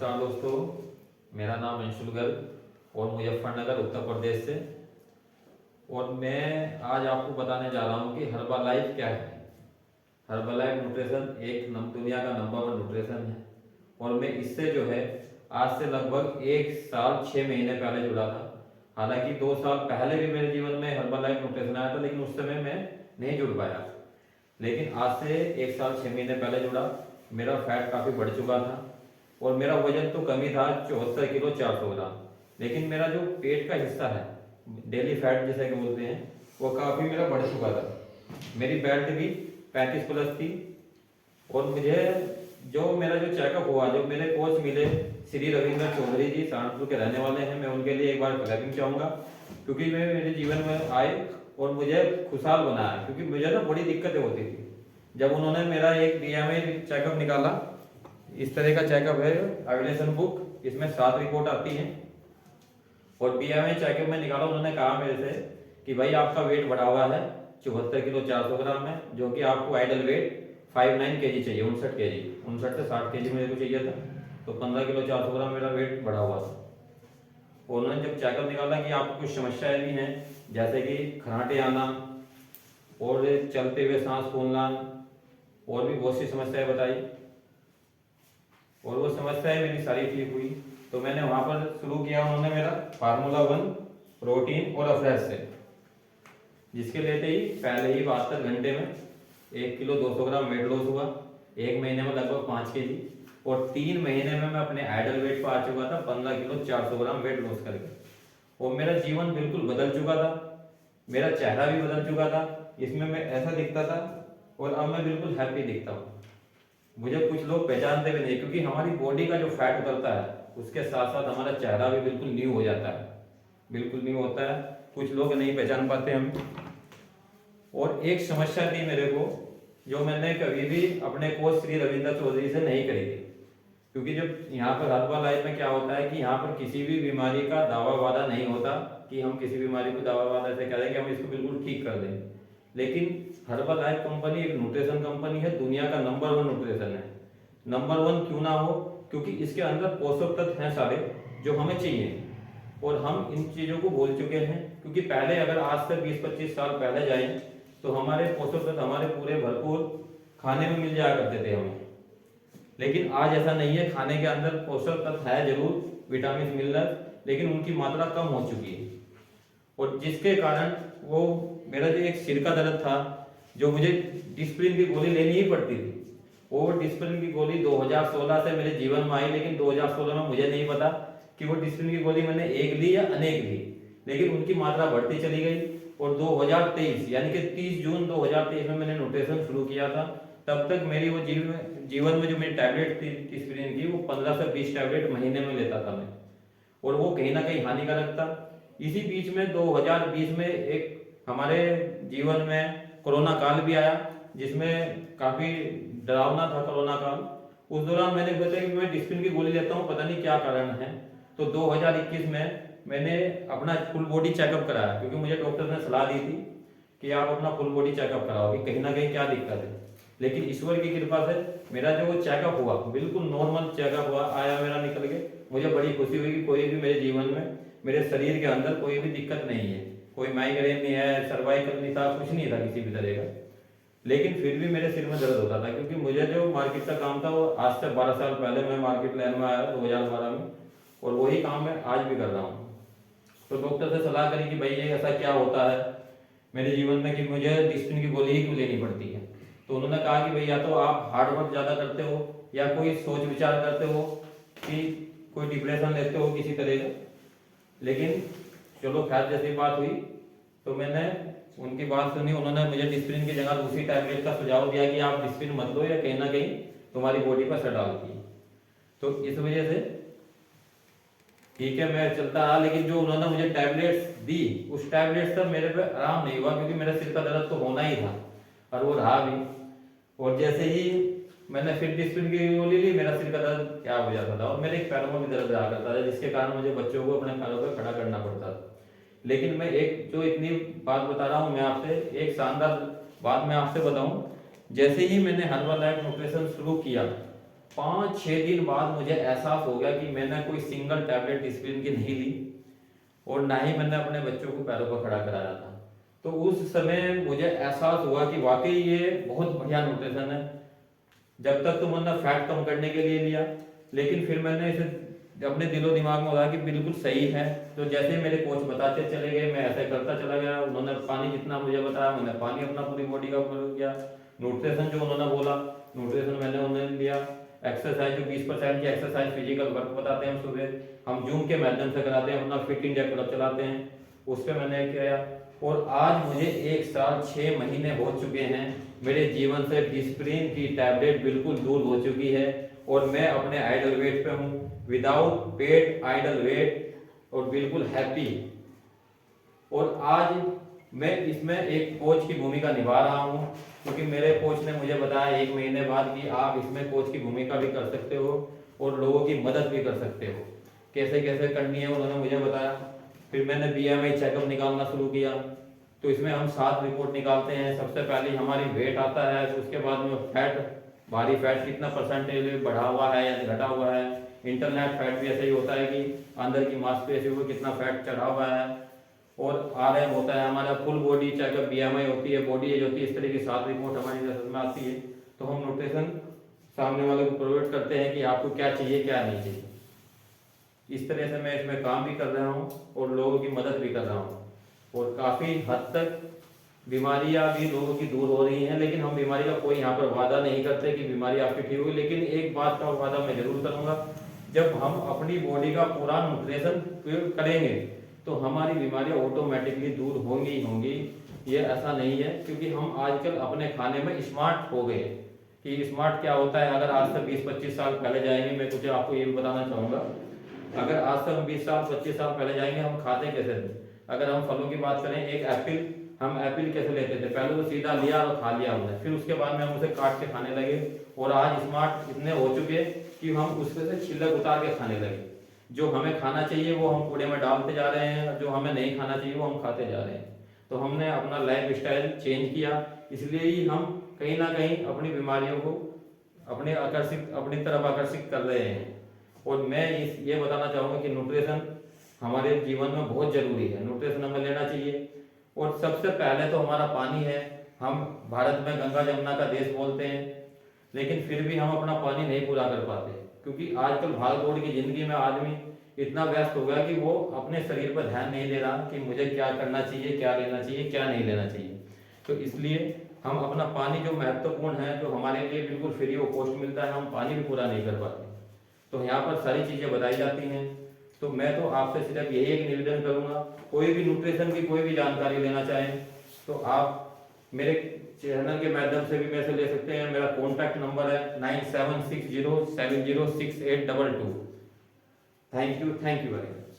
नमस्कार दोस्तों, मेरा नाम अंशुल गर्ग और मुजफ्फरनगर उत्तर प्रदेश से। और मैं आज आपको बताने जा रहा हूँ कि हर्बलाइफ क्या है। हर्बलाइफ न्यूट्रिशन एक दुनिया का नंबर 1 न्यूट्रिशन है। और मैं इससे जो है आज से लगभग 1 साल 6 महीने पहले जुड़ा था। हालांकि 2 साल पहले भी मेरे जीवन में हर्बलाइफ न्यूट्रिशन आया था, लेकिन उस समय मैं नहीं जुड़ पाया। लेकिन आज से 1 साल 6 महीने पहले जुड़ा। मेरा फैट काफ़ी बढ़ चुका था और मेरा वजन तो कम ही था, 74 किलो 400 ग्राम। लेकिन मेरा जो पेट का हिस्सा है, डेली फैट जैसे कि बोलते हैं, वो काफ़ी मेरा बढ़ चुका था। मेरी बेल्ट भी 35 प्लस थी। और मुझे जो मेरा जो चेकअप हुआ, जो मेरे कोच मिले श्री रविंद्र चौधरी जी, सहारनपुर के रहने वाले हैं, मैं उनके लिए एक बार क्लैपिंग चाहूँगा, क्योंकि वे मेरे जीवन में आए और मुझे खुशहाल बनाया। क्योंकि मुझे ना बड़ी दिक्कतें होती थी। जब उन्होंने मेरा एक बीएमआई चेकअप निकाला, इस तरह का चेकअप है एविडेशन बुक, इसमें 7 रिपोर्ट आती हैं। और बीएमआई चेकअप में निकाला, उन्होंने कहा मेरे से कि भाई आपका वेट बढ़ा हुआ है, 74 किलो 400 ग्राम है, जो कि आपको आइडल वेट 59 केजी चाहिए, 59 केजी, 59 से 60 केजी मेरे को चाहिए था। तो 15 किलो 400 ग्राम मेरा वेट बढ़ा हुआ था। और उन्होंने जब चेकअप निकाला कि आपको कुछ समस्याएं भी हैं, जैसे कि खराटे आना और चलते हुए सांस फूलना, और भी बहुत सी समस्याएं बताई। और वो समस्याएं मेरी सारी ठीक हुई। तो मैंने वहां पर शुरू किया, उन्होंने मेरा फार्मूला 1 प्रोटीन और अफ्रेश से, जिसके लेते ही पहले ही 72 घंटे में 1 किलो 200 ग्राम वेट लॉस हुआ। 1 महीने में लगभग 5 केजी। और 3 महीने में मैं अपने आइडल वेट पर आ चुका था, 15 किलो 400 ग्राम वेट लॉस करके। और मेरा जीवन बिल्कुल बदल चुका था, मेरा चेहरा भी बदल चुका था। इसमें मैं ऐसा दिखता था और अब मैं बिल्कुल हैप्पी दिखता हूँ। मुझे कुछ लोग पहचानते भी नहीं, क्योंकि हमारी बॉडी का जो फैट उतरता है, उसके साथ साथ हमारा चेहरा भी बिल्कुल न्यू हो जाता है, बिल्कुल न्यू होता है। कुछ लोग नहीं पहचान पाते हम। और एक समस्या थी मेरे को, जो मैंने कभी भी अपने कोच श्री रविंद्र चौधरी से नहीं करी थी। क्योंकि जब यहाँ पर हर्बलाइफ में क्या होता है कि यहाँ पर किसी भी बीमारी का दावा वादा नहीं होता कि हम किसी बीमारी को दावा वादा से कह दें कि हम इसको बिल्कुल ठीक कर दें। लेकिन हर्बलाइफ कंपनी एक न्यूट्रिशन कंपनी है, दुनिया का नंबर 1 न्यूट्रिशन है। नंबर 1 क्यों ना हो, क्योंकि इसके अंदर पोषक तत्व हैं सारे जो हमें चाहिए। और हम इन चीज़ों को भूल चुके हैं। क्योंकि पहले अगर आज से 20-25 साल पहले जाएं, तो हमारे पोषक तत्व हमारे पूरे भरपूर खाने में मिल जाया करते थे हमें। लेकिन आज ऐसा नहीं है। खाने के अंदर पोषक तत्व है जरूर, विटामिन मिनरल, लेकिन उनकी मात्रा कम हो चुकी है। और जिसके कारण वो मेरा जो एक सिर का दर्द था, जो मुझे डिस्प्रिन की गोली लेनी ही पड़ती थी, वो डिस्प्रिन की गोली 2016 से मेरे जीवन में आई। लेकिन 2016 में मुझे नहीं पता कि वो डिस्प्रिन की गोली मैंने एक ली या अनेक ली, लेकिन उनकी मात्रा बढ़ती चली गई। और 2023 यानी कि 30 जून 2023 में मैंने न्यूट्रिशन शुरू किया था। तब तक मेरी वो जीवन में जो मेरी टैबलेट थी डिस्प्रिन की, वो 15 से 20 टैबलेट महीने में लेता था मैं। और वो कहीं ना कहीं हानिकारक था। इसी बीच में 2020 में एक हमारे जीवन में कोरोना काल भी आया, जिसमें काफी डरावना था कोरोना काल। उस दौरान मैंने बताया कि मैं डिस्प्रिन की गोली लेता हूँ, पता नहीं क्या कारण है। तो 2021 में मैंने अपना फुल बॉडी चेकअप कराया, क्योंकि मुझे डॉक्टर ने सलाह दी थी कि आप अपना फुल बॉडी चेकअप कराओ कि कहीं ना कहीं क्या दिक्कत है। लेकिन ईश्वर की कृपा से मेरा जो वो चेकअप हुआ, बिल्कुल नॉर्मल चेकअप हुआ, आया मेरा निकल के। मुझे बड़ी खुशी हुई कि कोई भी मेरे जीवन में, मेरे शरीर के अंदर कोई भी दिक्कत नहीं है, कोई माइग्रेन नहीं है, सर्वाइकल नहीं था, कुछ नहीं था किसी भी तरह का। लेकिन फिर भी मेरे सिर में दर्द होता था, क्योंकि मुझे जो मार्केट का काम था वो आज से 12 साल पहले मैं मार्केट लाइन में आया 2012 में, और वही काम मैं आज भी कर रहा हूँ। तो डॉक्टर से सलाह करी कि भाई ये ऐसा क्या होता है मेरे जीवन में कि मुझे डिस्प्रिन की गोली ही क्यों लेनी पड़ती है। तो उन्होंने कहा कि भाई या तो आप हार्ड वर्क ज़्यादा करते हो, या कोई सोच विचार करते हो, कि कोई डिप्रेशन लेते हो किसी तरह का। लेकिन चलो खैर, जैसी बात हुई तो मैंने उनकी बात सुनी। उन्होंने मुझे डिस्प्रिन की जगह दूसरी टैबलेट का सुझाव दिया कि आप डिस्प्रिन मत लो, या कहीं ना कहीं तुम्हारी बॉडी पर असर डालती है। तो इस वजह से ठीक है, मैं चलता रहा। लेकिन जो उन्होंने मुझे टैबलेट्स दी, उस टैबलेट से मेरे पे आराम नहीं हुआ, क्योंकि मेरे सिर का दर्द तो होना ही था और वो रहा भी। और जैसे ही मैंने फिर डिस्प्रिन की गोली ली, मेरा सिर का दर्द क्या हो जाता था, और मेरे पैरों में भी दर्द रहा करता था, जिसके कारण मुझे बच्चों को अपने पैरों पर खड़ा करना पड़ता था। लेकिन मैं एक जो इतनी बात बता रहा हूँ मैं आपसे, एक शानदार बात मैं आपसे बताऊं। जैसे ही मैंने हर्बलाइफ न्यूट्रिशन शुरू किया, 5-6 दिन बाद मुझे एहसास हो गया कि मैंने कोई सिंगल टैबलेट एस्पिरिन की नहीं ली और ना ही मैंने अपने बच्चों को पैरों पर खड़ा कराया था। तो उस समय मुझे एहसास हुआ कि वाकई ये बहुत बढ़िया न्यूट्रिशन है। जब तक तो मैंने फैट कम करने के लिए लिया, लेकिन फिर मैंने इसे अपने दिलो दिमाग में लगा कि बिल्कुल सही है। तो जैसे मेरे कोच बताते चले गए मैं ऐसे करता चला गया। उन्होंने पानी जितना मुझे बताया मैंने पानी अपना पूरी बॉडी का प्रयोग किया। न्यूट्रिशन जो उन्होंने बोला न्यूट्रिशन मैंने उन्हें लिया। एक्सरसाइज जो 20% की एक्सरसाइज फिजिकल वर्क बताते हैं सुबह हम जूम के माध्यम से कराते हैं, अपना फिट इंडिया क्लब चलाते हैं, उस पर मैंने किया। और आज मुझे 1 साल 6 महीने हो चुके हैं। मेरे जीवन से डिस्प्रिन की टैबलेट बिल्कुल दूर हो चुकी है और मैं अपने आइडल वेट पे हूँ, विदाउट पेट आइडल वेट और बिल्कुल हैप्पी। और आज मैं इसमें एक कोच की भूमिका निभा रहा हूँ, क्योंकि मेरे कोच ने मुझे बताया 1 महीने बाद कि आप इसमें कोच की भूमिका भी कर सकते हो और लोगों की मदद भी कर सकते हो। कैसे कैसे करनी है उन्होंने मुझे बताया। फिर मैंने BMI चेकअप निकालना शुरू किया। तो इसमें हम 7 रिपोर्ट निकालते हैं। सबसे पहले हमारी वेट आता है, उसके बाद में फैट, भारी फैट कितना परसेंटेज बढ़ा हुआ है या घटा हुआ है। इंटरनेट फैट भी ऐसे ही होता है कि अंदर की मांसपेशियों को कितना फैट चढ़ा हुआ है। और RM होता है हमारा फुल बॉडी चेकअप, BMI होती है, बॉडी एज होती है, इस तरह की 7 रिपोर्ट हमारी नजर में आती है। तो हम न्यूट्रिशन सामने वाले को प्रोवाइड करते हैं कि आपको क्या चाहिए क्या नहीं चाहिए। इस तरह से मैं इसमें काम भी कर रहा हूँ और लोगों की मदद भी कर रहा हूँ और काफ़ी हद तक बीमारियां भी लोगों की दूर हो रही हैं। लेकिन हम बीमारी का कोई यहाँ पर वादा नहीं करते कि बीमारी आपकी ठीक होगी, लेकिन एक बात का वादा मैं जरूर करूँगा, जब हम अपनी बॉडी का पूरा न्यूट्रिशन प्रयोग करेंगे तो हमारी बीमारियां ऑटोमेटिकली दूर होंगी ही होंगी। ये ऐसा नहीं है, क्योंकि हम आजकल अपने खाने में स्मार्ट हो गए। कि स्मार्ट क्या होता है, अगर आज से 20-25 साल पहले जाएंगे, मैं कुछ आपको ये भी बताना चाहूँगा। अगर आज से हम 20 साल 25 साल पहले जाएंगे, हम खाते कैसे थे। अगर हम फलों की बात करें, एक एप्पल, हम एप्पल कैसे लेते थे, पहले तो सीधा लिया और खा लिया हमने, फिर उसके बाद में हम उसे काट के खाने लगे। और आज स्मार्ट इतने हो चुके कि हम उसमें से छिलक उतार के खाने लगे। जो हमें खाना चाहिए वो हम कूड़े में डालते जा रहे हैं, जो हमें नहीं खाना चाहिए वो हम खाते जा रहे हैं। तो हमने अपना लाइफ स्टाइल चेंज किया, इसलिए ही हम कहीं ना कहीं अपनी बीमारियों को अपनी तरफ आकर्षित कर रहे हैं। और मैं ये बताना चाहूँगा कि न्यूट्रिशन हमारे जीवन में बहुत जरूरी है, न्यूट्रिशन हमें लेना चाहिए। और सबसे पहले तो हमारा पानी है। हम भारत में गंगा जमुना का देश बोलते हैं, लेकिन फिर भी हम अपना पानी नहीं पूरा कर पाते, क्योंकि आजकल भाग दौड़ की जिंदगी में आदमी इतना व्यस्त हो गया कि वो अपने शरीर पर ध्यान नहीं दे रहा कि मुझे क्या करना चाहिए, क्या लेना चाहिए, क्या नहीं लेना चाहिए। तो इसलिए हम अपना पानी जो महत्वपूर्ण है, जो हमारे लिए बिल्कुल फ्री ऑफ कॉस्ट मिलता है, हम पानी भी पूरा नहीं कर पाते। तो यहाँ पर सारी चीज़ें बताई जाती हैं। तो मैं तो आपसे सिर्फ यही एक निवेदन करूँगा, कोई भी न्यूट्रिशन की कोई भी जानकारी लेना चाहें तो आप मेरे चैनल के माध्यम से भी पैसे ले सकते हैं। मेरा कॉन्टैक्ट नंबर है 9760706822। Thank you very much.